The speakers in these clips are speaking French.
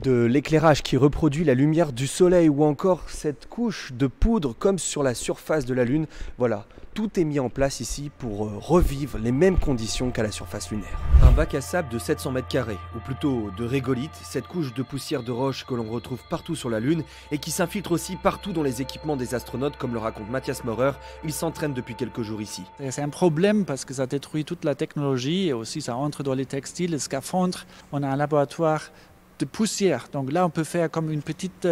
De l'éclairage qui reproduit la lumière du soleil ou encore cette couche de poudre comme sur la surface de la Lune. Voilà, tout est mis en place ici pour revivre les mêmes conditions qu'à la surface lunaire. Un bac à sable de 700 mètres carrés, ou plutôt de régolithe, cette couche de poussière de roche que l'on retrouve partout sur la Lune et qui s'infiltre aussi partout dans les équipements des astronautes, comme le raconte Mathias Maurer. Il s'entraîne depuis quelques jours ici. C'est un problème parce que ça détruit toute la technologie et aussi ça entre dans les textiles, les scaphandres. On a un laboratoire de poussière. Donc là, on peut faire comme une petite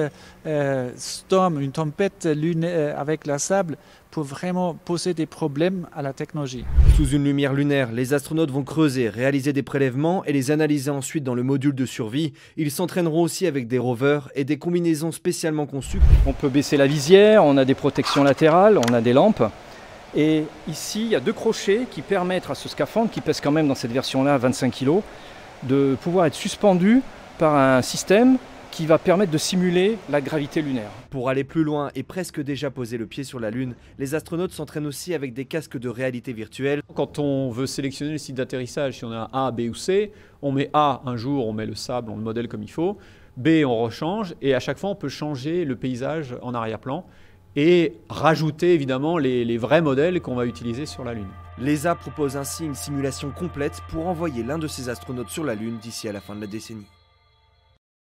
storm, une tempête lunaire avec la sable pour vraiment poser des problèmes à la technologie. Sous une lumière lunaire, les astronautes vont creuser, réaliser des prélèvements et les analyser ensuite dans le module de survie. Ils s'entraîneront aussi avec des rovers et des combinaisons spécialement conçues. On peut baisser la visière, on a des protections latérales, on a des lampes. Et ici, il y a 2 crochets qui permettent à ce scaphandre, qui pèse quand même dans cette version-là 25 kg, de pouvoir être suspendu par un système qui va permettre de simuler la gravité lunaire. Pour aller plus loin et presque déjà poser le pied sur la Lune, les astronautes s'entraînent aussi avec des casques de réalité virtuelle. Quand on veut sélectionner le site d'atterrissage, si on a A, B ou C, on met A un jour, on met le sable, on le modèle comme il faut, B on rechange et à chaque fois on peut changer le paysage en arrière-plan et rajouter évidemment les vrais modèles qu'on va utiliser sur la Lune. L'ESA propose ainsi une simulation complète pour envoyer l'un de ses astronautes sur la Lune d'ici à la fin de la décennie.